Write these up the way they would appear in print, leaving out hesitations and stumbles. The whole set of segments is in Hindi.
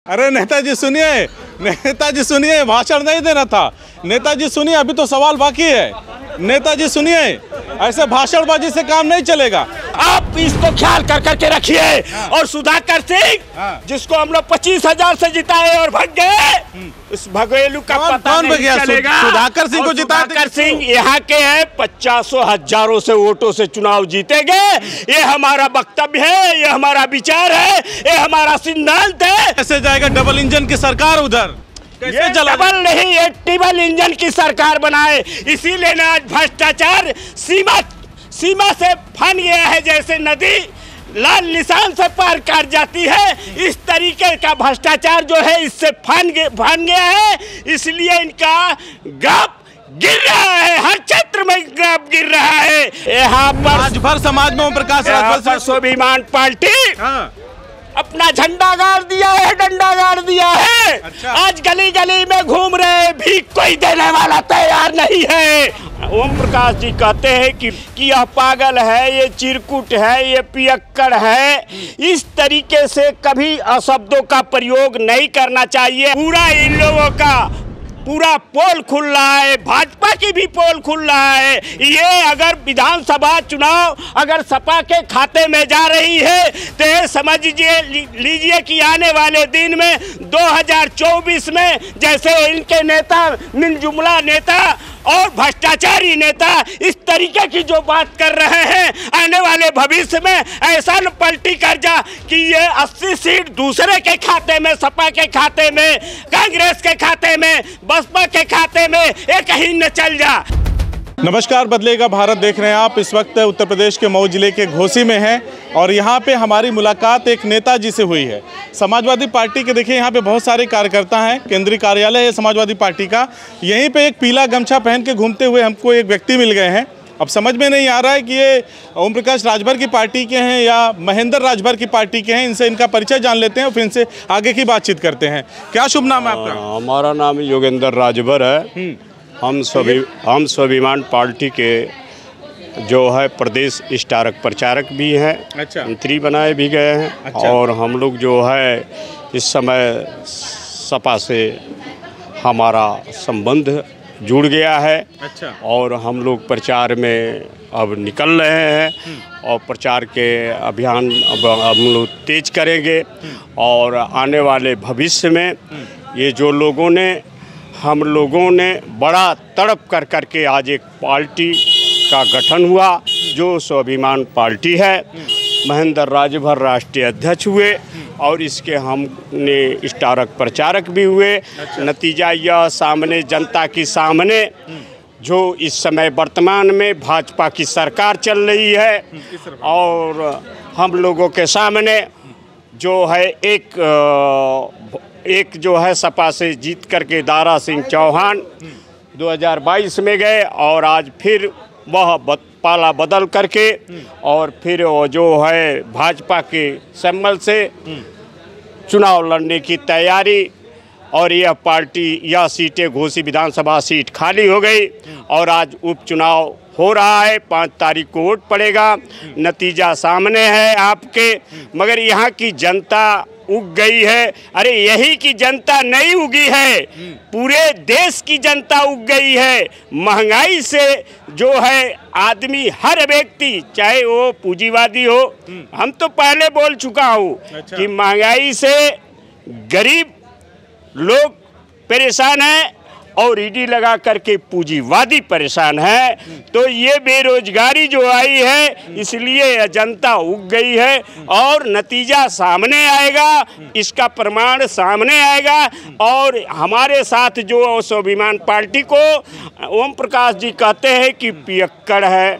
अरे नेताजी सुनिए, नेताजी सुनिए, भाषण नहीं देना था। नेताजी सुनिए, अभी तो सवाल बाकी है। नेताजी सुनिए, ऐसे भाषणबाजी से काम नहीं चलेगा। आप इसको ख्याल कर करके रखिए। और सुधाकर सिंह जिसको हम लोग 25,000 से जिताए और भाग गए, उस भगेलू का पता नहीं चलेगा। सुधाकर सिंह को जिताए। सुधाकर सिंह यहाँ के हैं, 50 हजारों से वोटों से चुनाव जीतेंगे। ये हमारा वक्तव्य है, ये हमारा विचार है, ये हमारा सिद्धांत है। कैसे जाएगा डबल इंजन की सरकार उधर? ये डबल नहीं, ये ट्रिपल इंजन की सरकार बनाए। इसीलिए ना आज भ्रष्टाचार सीमा से फन गया है। जैसे नदी लाल निशान से पार कर जाती है, इस तरीके का भ्रष्टाचार जो है इससे फन गया है। इसलिए इनका ग्राफ गिर रहा है, हर क्षेत्र में ग्राफ गिर रहा है। यहाँ पर आज भर समाज में ओम प्रकाश राजभर स्वाभिमान पार्टी अपना झंडा गाड़ दिया है, डंडा गाड़ दिया है। अच्छा। आज गली गली में घूम रहे, भी कोई देने वाला तैयार नहीं है। ओम प्रकाश जी कहते हैं कि यह पागल है, ये चिरकुट है, ये पियक्कड़ है। इस तरीके से कभी अशब्दों का प्रयोग नहीं करना चाहिए। पूरा इन लोगों का पूरा पोल खुल रहा है, भाजपा की भी पोल खुल रहा है। ये अगर विधानसभा चुनाव अगर सपा के खाते में जा रही है तो ये समझ लीजिए कि आने वाले दिन में 2024 में जैसे इनके नेता मिलजुमला नेता और भ्रष्टाचारी नेता इस तरीके की जो बात कर रहे हैं, आने वाले भविष्य में ऐसा न पलटी कर जा कि ये 80 सीट दूसरे के खाते में, सपा के खाते में, कांग्रेस के खाते में, बसपा के खाते में ये कहीं न चल जा। नमस्कार, बदलेगा भारत देख रहे हैं आप। इस वक्त उत्तर प्रदेश के मऊ जिले के घोसी में हैं और यहाँ पे हमारी मुलाकात एक नेताजी से हुई है। समाजवादी पार्टी के देखिए यहाँ पे बहुत सारे कार्यकर्ता हैं। केंद्रीय कार्यालय है समाजवादी पार्टी का। यहीं पे एक पीला गमछा पहन के घूमते हुए हमको एक व्यक्ति मिल गए हैं। अब समझ में नहीं आ रहा है कि ये ओम प्रकाश राजभर की पार्टी के हैं या महेंद्र राजभर की पार्टी के हैं। इनसे इनका परिचय जान लेते हैं और फिर इनसे आगे की बातचीत करते हैं। क्या शुभ नाम है आपका? हमारा नाम योगेंद्र राजभर है। हम स्वाभिमान पार्टी के जो है प्रदेश स्टारक प्रचारक भी हैं। अच्छा। मंत्री बनाए भी गए हैं। अच्छा। और हम लोग जो है इस समय सपा से हमारा संबंध जुड़ गया है। अच्छा। और हम लोग प्रचार में अब निकल रहे हैं और प्रचार के अभियान अब हम लोग तेज करेंगे। और आने वाले भविष्य में ये जो हम लोगों ने बड़ा तड़प कर करके आज एक पार्टी का गठन हुआ जो स्वाभिमान पार्टी है। महेंद्र राजभर राष्ट्रीय अध्यक्ष हुए और इसके हमने स्टारक प्रचारक भी हुए। अच्छा। नतीजा यह सामने जनता के सामने जो इस समय वर्तमान में भाजपा की सरकार चल रही है और हम लोगों के सामने जो है एक जो है सपा से जीत करके दारा सिंह चौहान 2022 में गए और आज फिर वह पाला बदल करके और फिर जो है भाजपा के सम्मल से चुनाव लड़ने की तैयारी। और यह यह सीटें घोसी विधानसभा सीट खाली हो गई और आज उपचुनाव हो रहा है। 5 तारीख को वोट पड़ेगा। नतीजा सामने है आपके, मगर यहाँ की जनता उग गई है। अरे यही की जनता नहीं उगी है, पूरे देश की जनता उग गई है। महंगाई से जो है आदमी, हर व्यक्ति चाहे वो पूंजीवादी हो, हम तो पहले बोल चुका हूँ। अच्छा। कि महंगाई से गरीब लोग परेशान हैं और ईडी लगा करके पूंजीवादी परेशान है। तो ये बेरोजगारी जो आई है इसलिए जनता उग गई है और नतीजा सामने आएगा, इसका प्रमाण सामने आएगा। और हमारे साथ जो स्वाभिमान पार्टी को ओम प्रकाश जी कहते हैं कि पियक्कड़ है।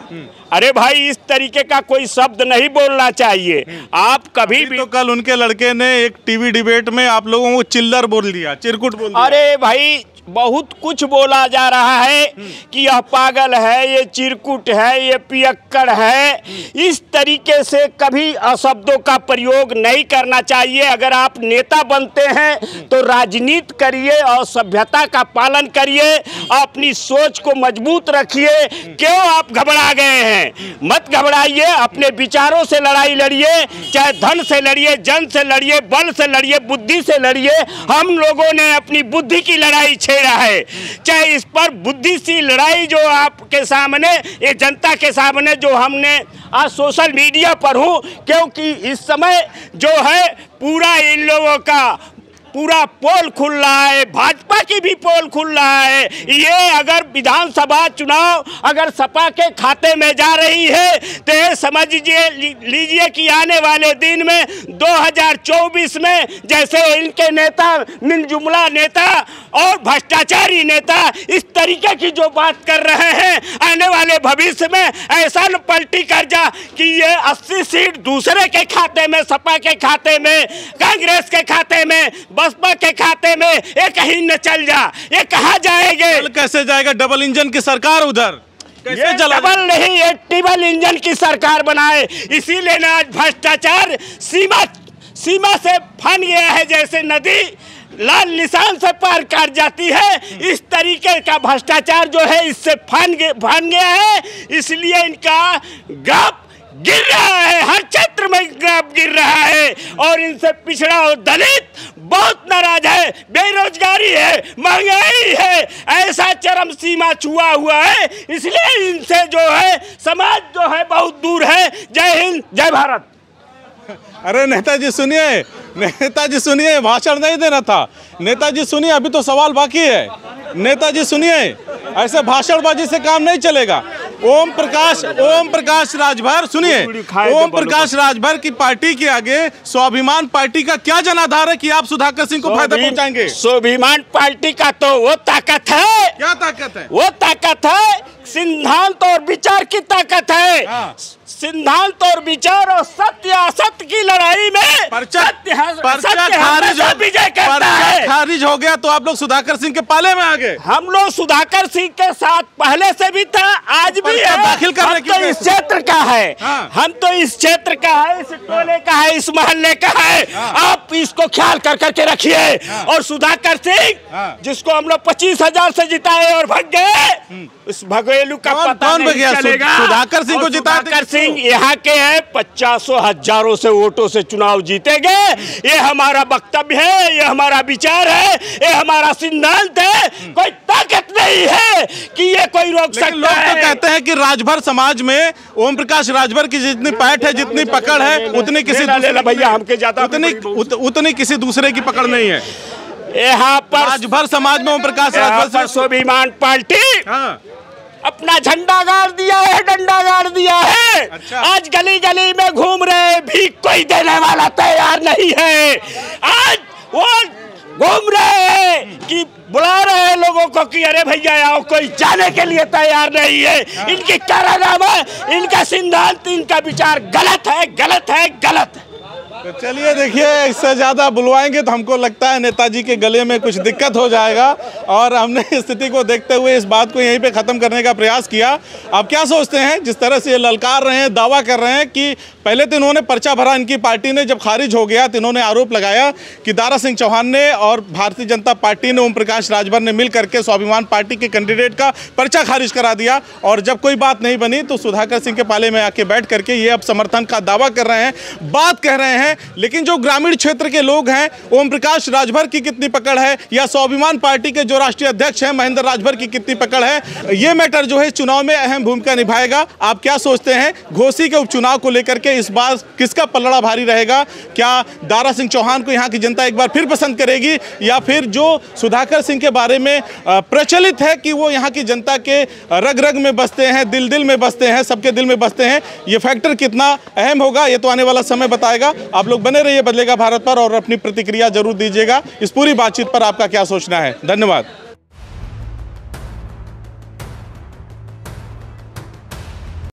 अरे भाई, इस तरीके का कोई शब्द नहीं बोलना चाहिए। आप कभी भी तो कल उनके लड़के ने एक टीवी डिबेट में आप लोगों को चिल्लर बोल दिया, चिरकुट बोल दिया। अरे भाई, बहुत कुछ बोला जा रहा है कि यह पागल है, ये चिरकुट है, ये पियक्कड़ है। इस तरीके से कभी अशब्दों का प्रयोग नहीं करना चाहिए। अगर आप नेता बनते हैं तो राजनीति करिए और सभ्यता का पालन करिए, अपनी सोच को मजबूत रखिए। क्यों आप घबरा गए हैं? मत घबराइए, अपने विचारों से लड़ाई लड़िए, चाहे धन से लड़िए, जन से लड़िए, बल से लड़िए, बुद्धि से लड़िए। हम लोगों ने अपनी बुद्धि की लड़ाई छेड़ा है। चाहे इस पर बुद्धि सी लड़ाई जो आपके सामने, ये जनता के सामने जो हमने आज सोशल मीडिया पर हूँ, क्योंकि इस समय जो है पूरा इन लोगों का पूरा पोल खुल रहा है, भाजपा की भी पोल खुल रहा है। ये अगर विधानसभा चुनाव अगर सपा के खाते में जा रही है तो ये समझ लीजिए कि आने वाले दिन में 2024 में जैसे इनके नेता मिलजुमला नेता और भ्रष्टाचारी नेता इस तरीके की जो बात कर रहे हैं, आने वाले भविष्य में ऐसा न पलटी कर जा कि ये 80 सीट दूसरे के खाते में, सपा के खाते में, कांग्रेस के खाते में, बसपा के खाते में, ये कहीं न चल जा। ये कहाँ जाएंगे? कैसे जाएगा? डबल इंजन की सरकार उधर कैसे चला? डबल नहीं, ये ट्रिपल इंजन की सरकार बनाए। इसीलिए ना आज भ्रष्टाचार सीमा से फन गया है। जैसे नदी लाल निशान से पार कर जाती है, इस तरीके का भ्रष्टाचार जो है इससे फन गया है। इसलिए इनका ग्राफ गिर रहा है, हर क्षेत्र में ग्राफ गिर रहा है और इनसे पिछड़ा और दलित बहुत नाराज है। बेरोजगारी है, महंगाई है, ऐसा चरम सीमा छुआ हुआ है। इसलिए इनसे जो है समाज जो है बहुत दूर है। जय हिंद, जय भारत। अरे नेताजी सुनिए, नेताजी सुनिए, भाषण नहीं देना था। नेताजी सुनिए, अभी तो सवाल बाकी है। नेताजी सुनिए, ऐसे भाषणबाजी से काम नहीं चलेगा। ओम प्रकाश राजभर सुनिए, ओम प्रकाश राजभर की पार्टी के आगे स्वाभिमान पार्टी का क्या जनाधार है कि आप सुधाकर सिंह को फायदा पहुंचाएंगे? स्वाभिमान पार्टी का तो वो ताकत है। क्या ताकत है? वो ताकत है सिद्धांत और विचार की ताकत है। हाँ। सिद्धांत और विचार और सत्य असत्य की लड़ाई में पर्चा खारिज हो गया तो आप लोग सुधाकर सिंह के पाले में आ गए। हम लोग सुधाकर सिंह के साथ पहले से भी था, आज भी है। दाखिल करने तो इस क्षेत्र का है। हाँ। हम तो इस क्षेत्र का है, इस टोले का है, इस मोहल्ले का है। हाँ। आप इसको ख्याल करके रखिए। हाँ। और सुधाकर सिंह, हाँ, जिसको हम लोग 25,000 से जिताए और भाग गए, इस भगेलू का पता नहीं चलेगा। सुधाकर सिंह को जिताए। सुधाकर सिंह यहाँ के हैं, 50 हजारों से वोटों से चुनाव जीतेंगे। ये हमारा वक्तव्य है, ये हमारा विचार है, ये हमारा सिद्धांत है। कोई ताकत नहीं है कि ये कोई रोक सकता है। लोग तो कहते हैं कि राजभर समाज में ओम प्रकाश राजभर की जितनी पैठ है, जितनी पकड़ है, उतनी किसी भैया हमके ज्यादा उतनी किसी दूसरे की पकड़ नहीं है। यहाँ पर राजभर समाज में ओम प्रकाश राजभर स्वाभिमान पार्टी, हाँ, अपना झंडा गाड़ दिया है, डंडा गाड़ दिया है। अच्छा। आज गली गली में घूम रहे भी कोई देने वाला तैयार नहीं है। आज वो घूम रहे हैं कि बुला रहे हैं लोगों को कि अरे भैया आओ, कोई जाने के लिए तैयार नहीं है। इनकी कारनामा, इनका सिद्धांत, इनका विचार गलत है, गलत है, गलत है। तो चलिए देखिए, इससे ज़्यादा बुलवाएंगे तो हमको लगता है नेताजी के गले में कुछ दिक्कत हो जाएगा और हमने स्थिति को देखते हुए इस बात को यहीं पे ख़त्म करने का प्रयास किया। आप क्या सोचते हैं? जिस तरह से ये ललकार रहे हैं, दावा कर रहे हैं कि पहले तो इन्होंने पर्चा भरा, इनकी पार्टी ने, जब खारिज हो गया तो इन्होंने आरोप लगाया कि दारा सिंह चौहान ने और भारतीय जनता पार्टी ने, ओम प्रकाश राजभर ने मिल करके स्वाभिमान पार्टी के कैंडिडेट का पर्चा खारिज करा दिया। और जब कोई बात नहीं बनी तो सुधाकर सिंह के पाले में आके बैठ करके ये अब समर्थन का दावा कर रहे हैं, बात कह रहे हैं। लेकिन जो ग्रामीण क्षेत्र के लोग हैं, ओम प्रकाश राजभर की कितनी पकड़ है या स्वाभिमान पार्टी के जो राष्ट्रीय अध्यक्ष हैं महेंद्र राजभर की कितनी पकड़ है, ये मैटर जो है चुनाव में अहम भूमिका निभाएगा। आप क्या सोचते हैं? घोसी के उपचुनाव को लेकर के इस बार किसका पलड़ा भारी रहेगा? क्या दारा सिंह चौहान को यहाँ की जनता एक बार फिर पसंद करेगी या फिर जो सुधाकर सिंह के बारे में प्रचलित है कि वो यहाँ की जनता के रग रग में बसते हैं, दिल दिल में बसते हैं, सबके दिल में बसते हैं, ये फैक्टर कितना अहम होगा ये तो आने वाला समय बताएगा। आप लोग बने रहिए बदलेगा भारत पर और अपनी प्रतिक्रिया जरूर दीजिएगा। इस पूरी बातचीत पर आपका क्या सोचना है? धन्यवाद।